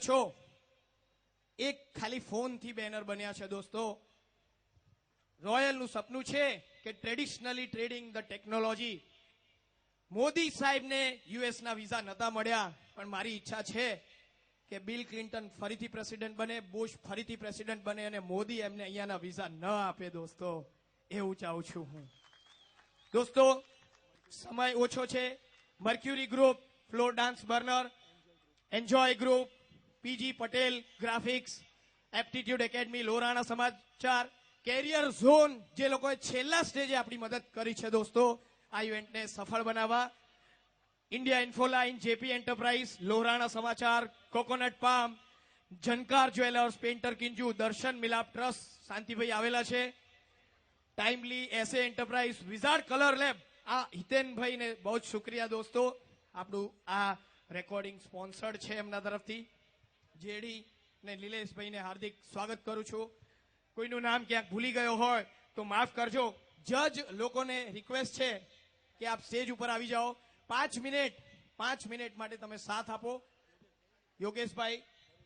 છો એક ખાલી ફોનથી બેનર બન્યા છે દોસ્તો. રોયલનું સપનું છે કે traditionally trading the technology. Modi સાહેબને યુએસના વિઝા નતા મળ્યા, પણ મારી ઈચ્છા છે કે બિલ ક્લિન્ટન ફરીથી પ્રેસિડેન્ટ બને, બુશ ફરીથી પ્રેસિડેન્ટ બને અને મોદી એમને અહીંયાના વિઝા ન આપે દોસ્તો. એવું ચાહું છું હું. દોસ્તો સમય ઓછો છે. Mercury group, floor dance burner, enjoy group, PG Patel graphics, aptitude academy, Lorana Samachar, career zone, જે લોકોએ છેલ્લા સ્ટેજે આપણી મદદ કરી છે દોસ્તો આ ઇવેન્ટને સફળ બનાવવા, India Infoline, JP enterprise, Lorana Samachar, coconut palm, Jankar jewellers, painter Kinju, Darshan Milap trust, Shantibhai આવેલા છે, ટાઈમલી, એસે એન્ટરપ્રાઇઝ, વિઝાર્ડ કલર લેબ, આ હિતેનભાઈને બહુ જ શુક્રિયા દોસ્તો. આપણું આ રેકોર્ડિંગ સ્પોન્સર્ડ છે એમના તરફથી. જેડી ને નિલેશભાઈને હાર્દિક સ્વાગત કરું છું. કોઈનું નામ ક્યાંક ભૂલી ગયો હોય તો માફ કરજો. જજ લોકોને રિક્વેસ્ટ છે કે આપ સ્ટેજ ઉપર આવી જાઓ. 5 મિનિટ માટે તમે સાથ આપો. યોગેશભાઈ,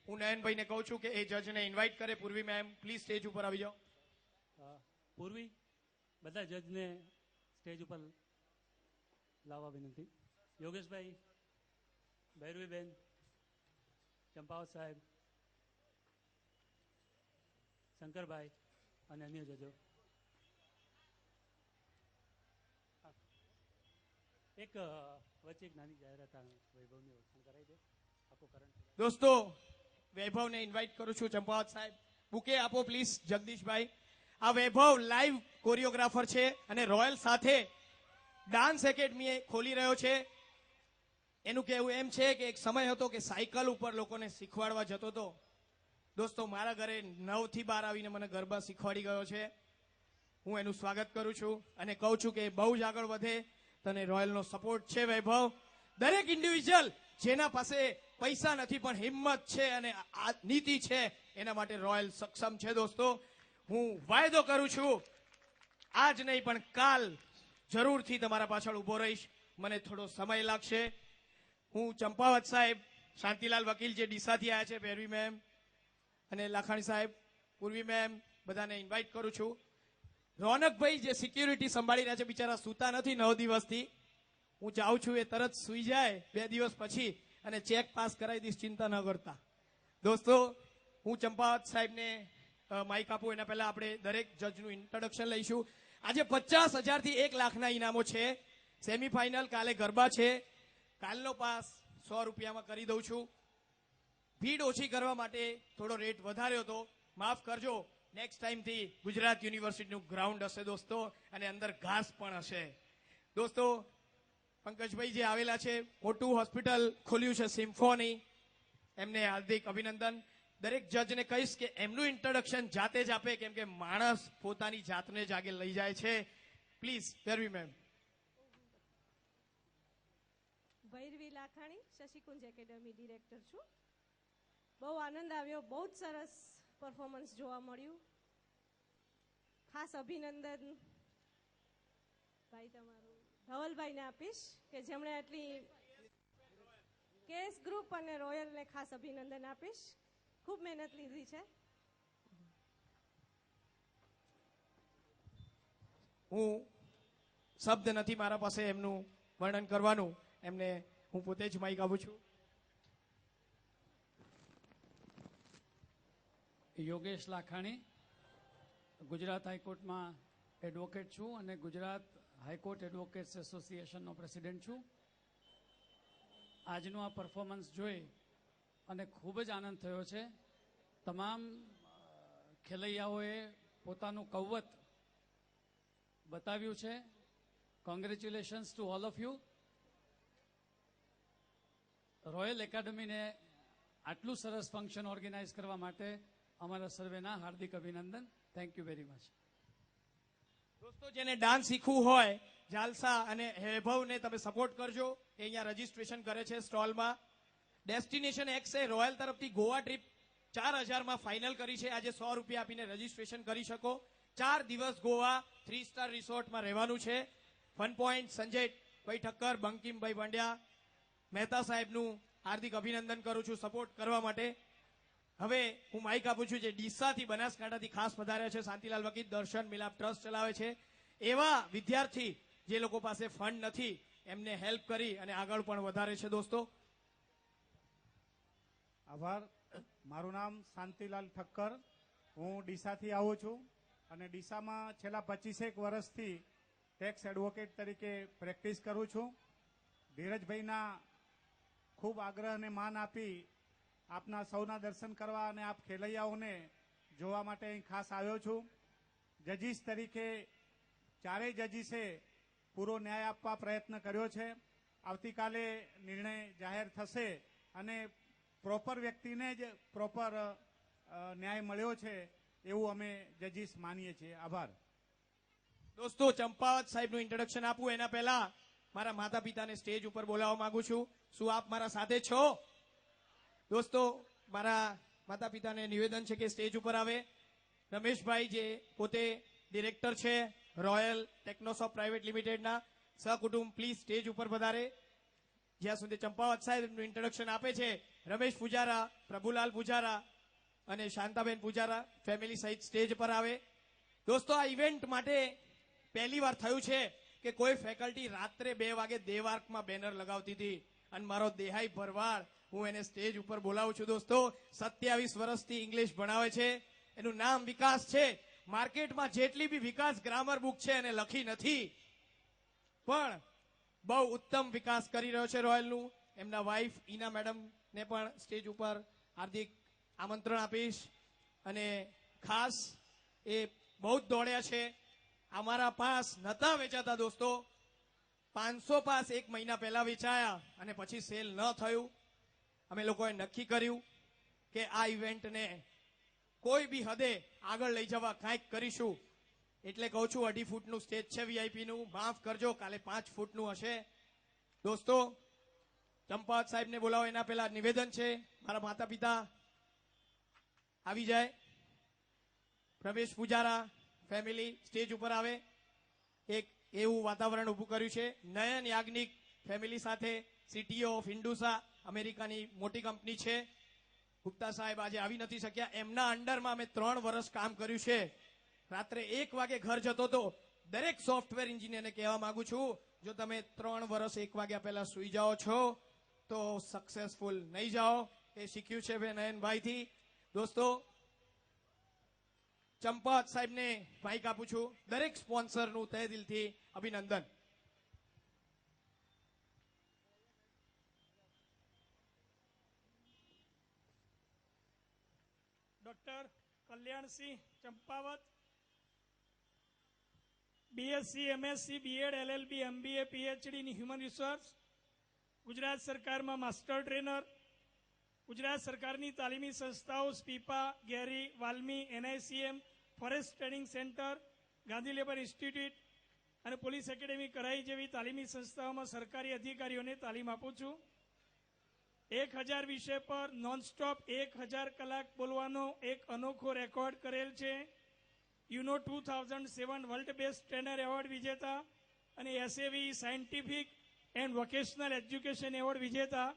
હું નયનભાઈને કહું છું કે એ જજને ઇન્વાઇટ કરે. પૂર્વી મેમ પ્લીઝ સ્ટેજ ઉપર આવી જાઓ. પૂર્વી, બધા જજને સ્ટેજ ઉપર લાવવા વિનંતી. યોગેશભાઈ, ભૈરવીબેન, ચંપાવત સાહેબ, શંકરભાઈ અને અન્ય જજો. એક વચ્ચે એક નાની જાહેરાત વૈભવની ઓળખાણ કરાવી દે. આખો કરંટ દોસ્તો વૈભવને ઇન્વાઇટ કરું છું. ચંપાવત સાહેબ બુકે આપો પ્લીઝ. જગદીશભાઈ, આ વૈભવ લાઈવ કોરિયોગ્રાફર છે અને રોયલ સાથે ડાન્સ એકેડમી ખોલી રહ્યો છે. એનું કહેવું એમ છે કે એક સમય હતો કે સાયકલ ઉપર લોકોને શીખવાડવા જતો હતો. દોસ્તો મારા ઘરે 9 થી 12 આવીને મને ગરબા શીખવાડી ગયો છે. હું એનું સ્વાગત કરું છું અને કહું છું કે બહુ જ આગળ વધે. તને રોયલનો સપોર્ટ છે વૈભવ. દરેક ઇન્ડિવિજ્યુઅલ જેના પાસે પૈસા નથી પણ હિંમત છે અને નીતિ છે, એના માટે રોયલ સક્ષમ છે દોસ્તો. હું વાયદો કરું છું આજ નહીં પણ કાલ જરૂરથી તમારા પાછળ ઉભો રહીશ. મને થોડો સમય લાગશે. હું ચંપાવત સાહેબ, શાંતિલાલ વકીલ જે ડીસાથી આવ્યા છે, ભૈરવી મેમ અને લાખાણી સાહેબ, પૂર્વી મેમ, બધાને ઇન્વાઇટ કરું છું. રોનકભાઈ જે સિક્યુરિટી સંભાળી રહ્યા છે, બિચારા સૂતા નથી 9 દિવસથી. હું ચાહું છું એ તરત સૂઈ જાય 2 દિવસ પછી અને ચેક પાસ કરાવી દઈશ, ચિંતા ન કરતા. દોસ્તો હું ચંપાવત સાહેબને માઇક આપું એના પહેલા આપણે દરેક જજનું ઇન્ટ્રોડક્શન લઈશું. આજે 50,000 થી 1 લાખના ઇનામો છે. સેમીફાઇનલ, કાલે ગરબા છે. કાલનો પાસ 100 રૂપિયામાં કરી દઉં છું. ભીડ ઓછી કરવા માટે થોડો રેટ વધાર્યો હતો, માફ કરજો. નેક્સ્ટ ટાઈમથી ગુજરાત યુનિવર્સિટીનું ગ્રાઉન્ડ હશે દોસ્તો અને અંદર ઘાસ પણ હશે. દોસ્તો પંકજભાઈ જે આવેલા છે, મોટું હોસ્પિટલ ખોલ્યું છે સિમ્ફોની, એમને હાર્દિક અભિનંદન. દરેક જજને કહીશ કે એમનું ઇન્ટ્રોડક્શન જાતે જ આપે, કેમ કે માણસ પોતાની જાતને જ આગે લઈ જાય છે. Please Bhairavi ma'am. Bhairavi Lakhani, Shashikunj academy director છું. બહુ આનંદ આવ્યો, બહુ જ સરસ પરફોર્મન્સ જોવા મળ્યું. ખાસ અભિનંદન ભાઈ તમારું ધવલભાઈને આપીશ કે જેમણે આટલી કેસ ગ્રુપ અને રોયલને ખાસ અભિનંદન આપીશ. ખૂબ મહેનત લીધી છે. હું શબ્દ નથી મારા પાસે એમનું વર્ણન કરવાનું. એમને હું પોતે જ માઇક આપું છું. યોગેશ લાખાણી, ગુજરાત હાઈકોર્ટમાં એડવોકેટ છું અને ગુજરાત હાઈકોર્ટ એડવોકેટ્સ એસોસિએશનનો પ્રેસિડેન્ટ છું. આજનું આ પરફોર્મન્સ જોઈ અને ખૂબ જ આનંદ થયો છે. તમામ ખેલૈયાઓએ પોતાનું કૌવત બતાવ્યું છે. Congratulations to all of you. Royal એકેડમીને આટલું સરસ ફંક્શન ઓર્ગેનાઇઝ કરવા માટે અમારા સર્વેના હાર્દિક અભિનંદન. Thank you very much. દોસ્તો જેને ડાન્સ શીખવું હોય, જાલસા અને વૈભવને તમે સપોર્ટ કરજો. એ અહીંયા રજીસ્ટ્રેશન કરે છે સ્ટોલમાં. ડેસ્ટિનેશન એક્સ એ રોયલ તરફથી ગોવા ટ્રીપ 4,000માં ફાઇનલ કરી છે. આજે 100 રૂપિયા આપીને રજીસ્ટ્રેશન કરી શકો. 4 દિવસ ગોવા 3 સ્ટાર રિસોર્ટમાં રહેવાનું છે. ફન પોઈન્ટ સંજયભાઈ ઠક્કર, બંકિમભાઈ પંડ્યા, મહેતા સાહેબનું હાર્દિક અભિનંદન કરું છું સપોર્ટ કરવા માટે. હવે હું માઇક આપું છું જે ડીસાથી બનાસકાંઠાથી ખાસ પધાર્યા છે, શાંતિલાલ વકીલ દર્શન મિલાપ ટ્રસ્ટ ચલાવે છે. એવા વિદ્યાર્થી જે લોકો પાસે ફંડ નથી એમને હેલ્પ કરી અને આગળ પણ વધારે છે. દોસ્તો આભાર. મારું નામ શાંતિલાલ ઠક્કર. હું ડીસાથી આવું છું અને ડીસામાં છેલ્લા 25 વર્ષથી ટેક્સ એડવોકેટ તરીકે પ્રેક્ટિસ કરું છું. ધીરજભાઈના ખૂબ આગ્રહ અને માન આપી આપના સૌના દર્શન કરવા અને આપ ખેલૈયાઓને જોવા માટે અહીં ખાસ આવ્યો છું. જજીસ તરીકે ચારેય જજીસે પૂરો ન્યાય આપવા પ્રયત્ન કર્યો છે. આવતીકાલે નિર્ણય જાહેર થશે અને પ્રોપર વ્યક્તિને જ પ્રોપર ન્યાય મળ્યો છે એવું અમે જજીસ માનીએ છીએ. આભાર. દોસ્તો ચંપાવત સાહેબનું ઇન્ટ્રોડક્શન આપું એના પહેલા મારા માતા પિતાને સ્ટેજ ઉપર બોલાવવા માંગુ છું. શું આપ મારા સાથે છો? દોસ્તો મારા માતા પિતાને નિવેદન છે કે સ્ટેજ ઉપર આવે. રમેશભાઈ જે પોતે ડિરેક્ટર છે રોયલ ટેકનોસોફ્ટ પ્રાઇવેટ લિમિટેડના, સહકુટુંબ પ્લીઝ સ્ટેજ ઉપર પધારે. જ્યાં સુધી ચંપાવત સાહેબનું ઇન્ટ્રોડક્શન આપે છે રમેશ પૂજારા, પ્રભુલાલ પૂજારા અને શાંતાબેન પૂજારા ફેમિલી સહિત સ્ટેજ પર આવે. દોસ્તો આ ઇવેન્ટ માટે પહેલી વાર થયું છે કે કોઈ ફેકલ્ટી રાત્રે 2 વાગે દેવાર્કમાં બેનર લગાવતી હતી અને મારો દેહાઈ ભરવાડ હું એને સ્ટેજ ઉપર બોલાવું છું. દોસ્તો 27 વર્ષથી ઇંગ્લિશ ભણાવે છે, એનું નામ વિકાસ છે. માર્કેટમાં જેટલી બી વિકાસ ગ્રામર બુક છે એને લખી નથી, પણ બહુ ઉત્તમ વિકાસ કરી રહ્યો છે રોયલનું. એમના વાઇફ ઈના મેડમને પણ સ્ટેજ ઉપર હાર્દિક આમંત્રણ આપીશ. અને ખાસ એ બહુ જ દોડ્યા છે. અમારા પાસ નતા વેચાતા દોસ્તો, 500 પાસ 1 મહિના પહેલા વેચાયા અને પછી સેલ ન થયું. અમે લોકોએ નક્કી કર્યું કે આ ઇવેન્ટને કોઈ બી હદે આગળ લઈ જવા કાંઈક કરીશું. એટલે કહું છું 2.5 ફૂટનું સ્ટેજ છે વીઆઈપીનું, માફ કરજો કાલે 5 ફૂટનું હશે. દોસ્તો ચંપાવત સાહેબને બોલાવો એના પહેલા નિવેદન છે. મારા માતા પિતા આવી જાય. પ્રવેશ પૂજારા ફેમિલી સ્ટેજ ઉપર આવે. એક એવું વાતાવરણ ઊભું કર્યું છે. નયન યાજ્ઞિક ફેમિલી સાથે સીટીઓ ઓફ ઇન્ડુસા અમેરિકાની મોટી કંપની છે. ગુપ્તા સાહેબ આજે આવી નથી શક્યા. એમના અંડરમાં અમે 3 વર્ષ કામ કર્યું છે. રાત્રે 1 વાગે ઘર જતો હતો. દરેક સોફ્ટવેર એન્જિનિયરને કહેવા માંગુ છું જો તમે 3 વર્ષ 1 વાગ્યા પહેલા સુઈ જાઓ છો તો સક્સેસફુલ નહીં જાઓ. એ શીખ્યું છે નયનભાઈથી. દોસ્તો ચંપાવત સાહેબને માઇક આપું છું. દરેક સ્પોન્સરનું તહે દિલથી અભિનંદન. Doctor Kalyansinh Champawat, BSc, MSc, BEd, LLB, MBA, PhD in human resource, Gujarat સરકારમાં માસ્ટર ટ્રેનર, ગુજરાત સરકારની તાલીમી સંસ્થાઓ SPIPA, GERI, WALMI, NICM, forest training centre, Gandhi labour institute અને પોલીસ એકેડેમી કરાઈ જેવી તાલીમી સંસ્થાઓમાં સરકારી અધિકારીઓને તાલીમ આપું છું. 1000 વિષય પર નોનસ્ટોપ 1000 કલાક બોલવાનો એક અનોખો રેકોર્ડ કરેલ છે. UNO 2007 world best trainer award વિજેતા અને SAV scientific and vocational education award વિજેતા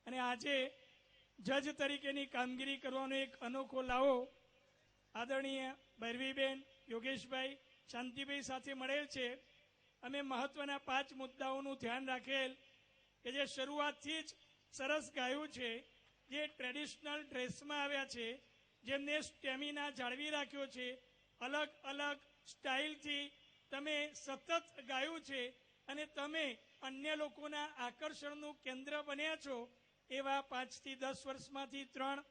અને આજે જજ તરીકેની કામગીરી કરવાનો એક અનોખો લાવો આદરણીય ભૈરવીબેન, યોગેશભાઈ, શાંતિભાઈ સાથે મળેલ છે. અમે મહત્વના 5 મુદ્દાઓનું ધ્યાન રાખેલ કે જે શરૂઆતથી જ સરસ ગાયું છે, જે ટ્રેડિશનલ ડ્રેસમાં આવ્યા છે, જેમને સ્ટેમિના જાળવી રાખ્યો છે, અલગ અલગ સ્ટાઇલથી તમે સતત ગાયું છે અને તમે અન્ય લોકોના આકર્ષણનું કેન્દ્ર બન્યા છો. એવા 5 થી 10 વર્ષમાંથી 3,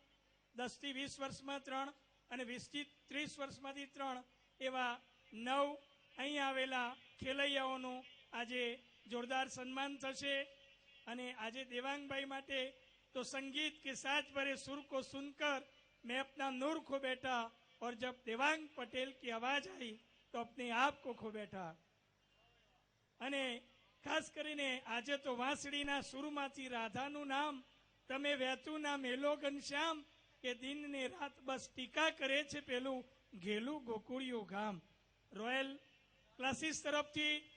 10 થી 20 વર્ષમાં 3 અને 20 થી 30 વર્ષમાંથી 3 એવા 9 અહીં આવેલા ખેલૈયાઓનું આજે જોરદાર સન્માન થશે. અને આજે દેવાંગભાઈ માટે તો સંગીત કે साज भरे सुर को सुनकर मैं अपना नूर खो बैठा और जब देवांग पटेल की आवाज आई तो अपने आप को खो बैठा. અને ખાસ કરીને આજે તો વાંસળીના સુરમાંથી રાધાનું નામ તમે વહેતું ના મેલો ઘનશ્યામ કે દિન ને રાત બસ ટીકા કરે છે પેલું ઘેલું ગોકુળિયું ગામ. રોયલ ક્લાસીસ તરફથી